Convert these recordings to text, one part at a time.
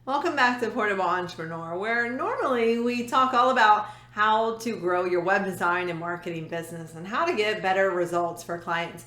Welcome back to Portable Entrepreneur, where normally we talk all about how to grow your web design and marketing business and how to get better results for clients.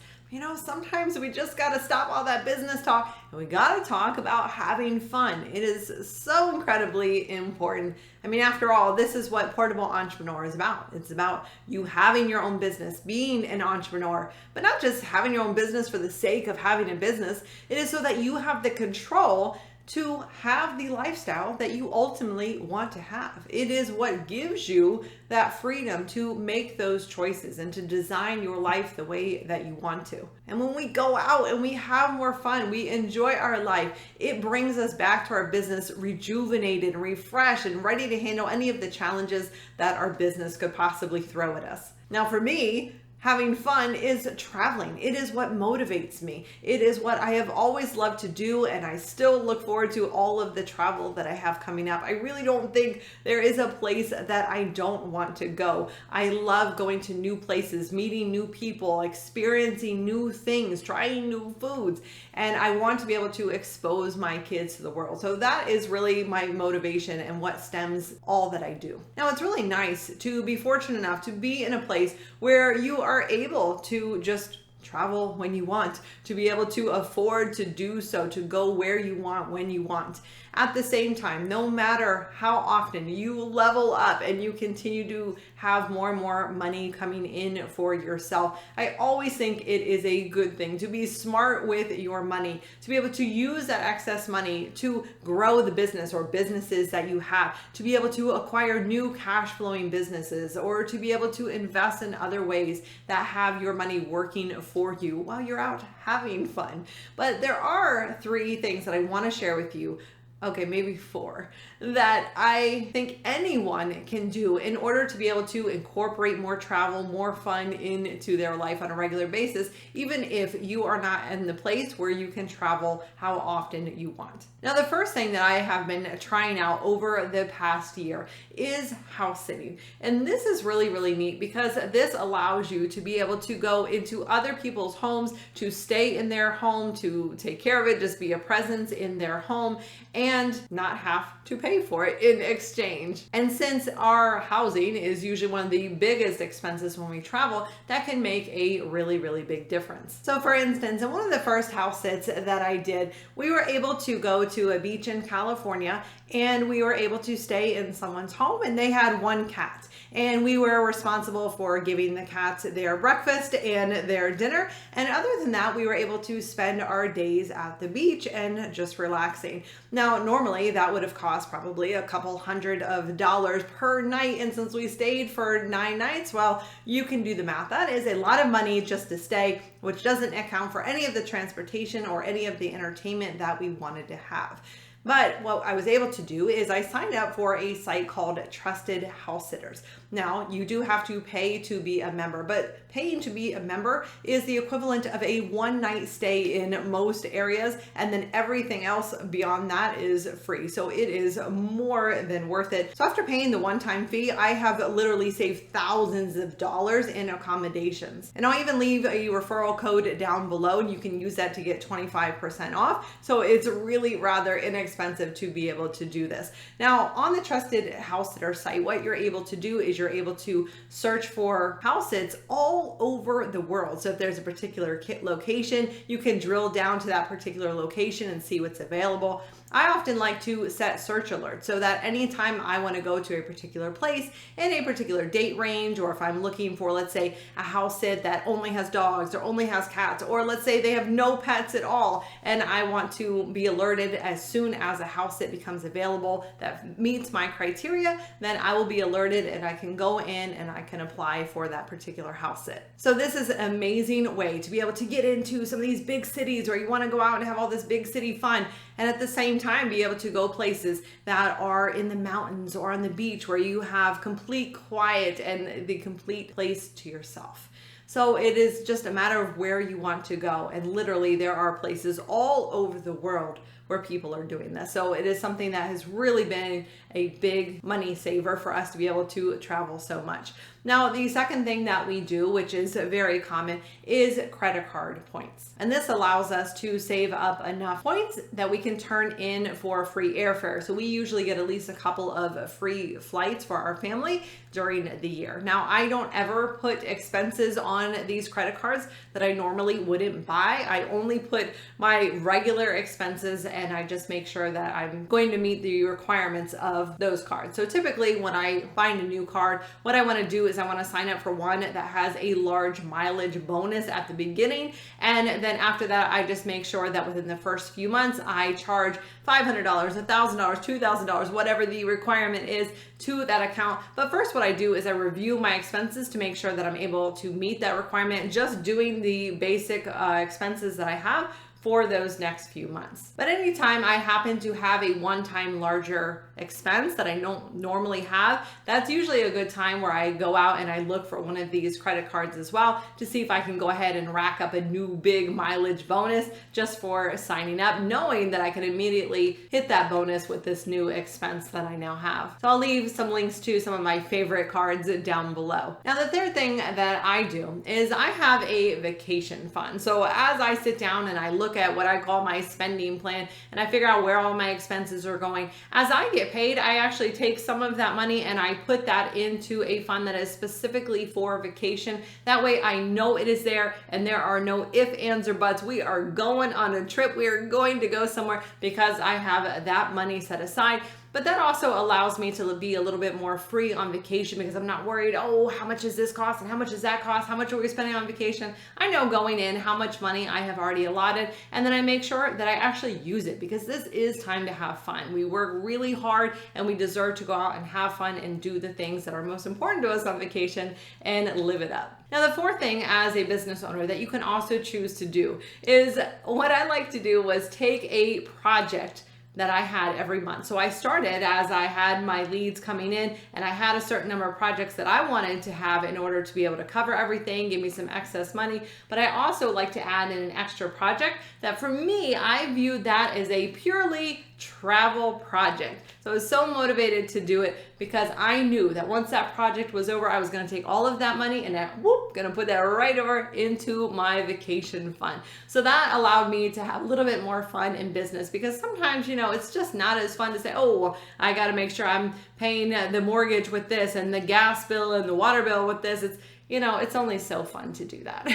Sometimes we just got to stop all that business talk and we got to talk about having fun. It is so incredibly important. After all, this is what Portable Entrepreneur is about. It's about you having your own business, being an entrepreneur, but not just having your own business for the sake of having a business. It is so that you have the control to have the lifestyle that you ultimately want to have. It is what gives you that freedom to make those choices and to design your life the way that you want to. And when we go out and we have more fun, we enjoy our life, it brings us back to our business rejuvenated, refreshed, and ready to handle any of the challenges that our business could possibly throw at us. Now, for me, having fun is traveling. It is what motivates me. It is what I have always loved to do, and I still look forward to all of the travel that I have coming up. I really don't think there is a place that I don't want to go. I love going to new places, meeting new people, experiencing new things, trying new foods, and I want to be able to expose my kids to the world. So that is really my motivation and what stems all that I do. Now, it's really nice to be fortunate enough to be in a place where you are able to just travel when you want, to be able to afford to do so, to go where you want, when you want. At the same time, no matter how often you level up and you continue to have more and more money coming in for yourself, I always think it is a good thing to be smart with your money, to be able to use that excess money to grow the business or businesses that you have, to be able to acquire new cash flowing businesses, or to be able to invest in other ways that have your money working for you while you're out having fun. But there are 3 things that I want to share with you. Okay, maybe 4, that I think anyone can do in order to be able to incorporate more travel, more fun into their life on a regular basis, even if you are not in the place where you can travel how often you want. Now, the first thing that I have been trying out over the past year is house sitting. And this is really, really neat because this allows you to be able to go into other people's homes, to stay in their home, to take care of it, just be a presence in their home, and not have to pay for it in exchange. And since our housing is usually one of the biggest expenses when we travel, that can make a really, really big difference. So for instance, in one of the first house sits that I did, we were able to go to a beach in California, and we were able to stay in someone's home, and they had 1 cat. And we were responsible for giving the cats their breakfast and their dinner. And other than that, we were able to spend our days at the beach and just relaxing. Now, normally that would have cost probably a couple $100 per night. And since we stayed for 9 nights, well, you can do the math. That is a lot of money just to stay, which doesn't account for any of the transportation or any of the entertainment that we wanted to have. But what I was able to do is I signed up for a site called Trusted House Sitters. Now, you do have to pay to be a member, but paying to be a member is the equivalent of a 1-night stay in most areas, and then everything else beyond that is free. So it is more than worth it. So after paying the one-time fee, I have literally saved thousands of dollars in accommodations. And I'll even leave a referral code down below, and you can use that to get 25% off. So it's really rather inexpensive to be able to do this. Now, on the Trusted House Sitter site, what you're able to do is you're able to search for house sits all over the world. So if there's a particular location, you can drill down to that particular location and see what's available. I often like to set search alerts so that anytime I want to go to a particular place in a particular date range, or if I'm looking for, let's say, a house sit that only has dogs or only has cats, or let's say they have no pets at all, and I want to be alerted as soon as a house sit becomes available that meets my criteria, then I will be alerted and I can go in and I can apply for that particular house sit. So this is an amazing way to be able to get into some of these big cities where you want to go out and have all this big city fun, and at the same time be able to go places that are in the mountains or on the beach where you have complete quiet and the complete place to yourself. So it is just a matter of where you want to go. And literally there are places all over the world where people are doing this. So it is something that has really been a big money saver for us to be able to travel so much. Now, the second thing that we do, which is very common, is credit card points. And this allows us to save up enough points that we can turn in for free airfare. So we usually get at least a couple of free flights for our family during the year. Now, I don't ever put expenses on these credit cards that I normally wouldn't buy. I only put my regular expenses, and I just make sure that I'm going to meet the requirements of those cards. So typically when I find a new card, what I want to do is I want to sign up for one that has a large mileage bonus at the beginning. And then after that, I just make sure that within the first few months, I charge $500, $1,000, $2,000, whatever the requirement is to that account. But first, what I do is I review my expenses to make sure that I'm able to meet that requirement, just doing the basic expenses that I have for those next few months. But anytime I happen to have a one-time larger expense that I don't normally have, that's usually a good time where I go out and I look for one of these credit cards as well to see if I can go ahead and rack up a new big mileage bonus just for signing up, knowing that I can immediately hit that bonus with this new expense that I now have. So I'll leave some links to some of my favorite cards down below. Now, the third thing that I do is I have a vacation fund. So as I sit down and I look at what I call my spending plan and I figure out where all my expenses are going, as I get paid, I actually take some of that money and I put that into a fund that is specifically for vacation. That way I know it is there and there are no ifs, ands, or buts. We are going on a trip. We are going to go somewhere because I have that money set aside. But that also allows me to be a little bit more free on vacation because I'm not worried, oh, how much does this cost and how much does that cost? How much are we spending on vacation? I know going in how much money I have already allotted, and then I make sure that I actually use it because this is time to have fun. We work really hard and we deserve to go out and have fun and do the things that are most important to us on vacation and live it up. Now, the fourth thing as a business owner that you can also choose to do is what I like to do was take a project that I had every month. So I started as I had my leads coming in and I had a certain number of projects that I wanted to have in order to be able to cover everything, give me some excess money. But I also like to add in an extra project that for me, I viewed that as a purely travel project. So I was so motivated to do it because I knew that once that project was over, I was going to take all of that money and going to put that right over into my vacation fund. So that allowed me to have a little bit more fun in business because sometimes, it's just not as fun to say, oh, I got to make sure I'm paying the mortgage with this and the gas bill and the water bill with this. It's only so fun to do that.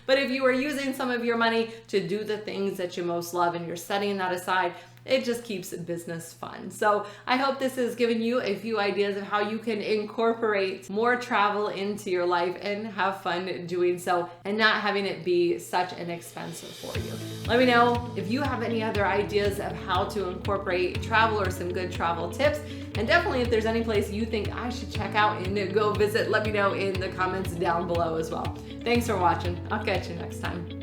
But if you are using some of your money to do the things that you most love and you're setting that aside, it just keeps business fun. So I hope this has given you a few ideas of how you can incorporate more travel into your life and have fun doing so and not having it be such an expense for you. Let me know if you have any other ideas of how to incorporate travel or some good travel tips. And definitely if there's any place you think I should check out and go visit, let me know in the comments down below as well. Thanks for watching. I'll catch you next time.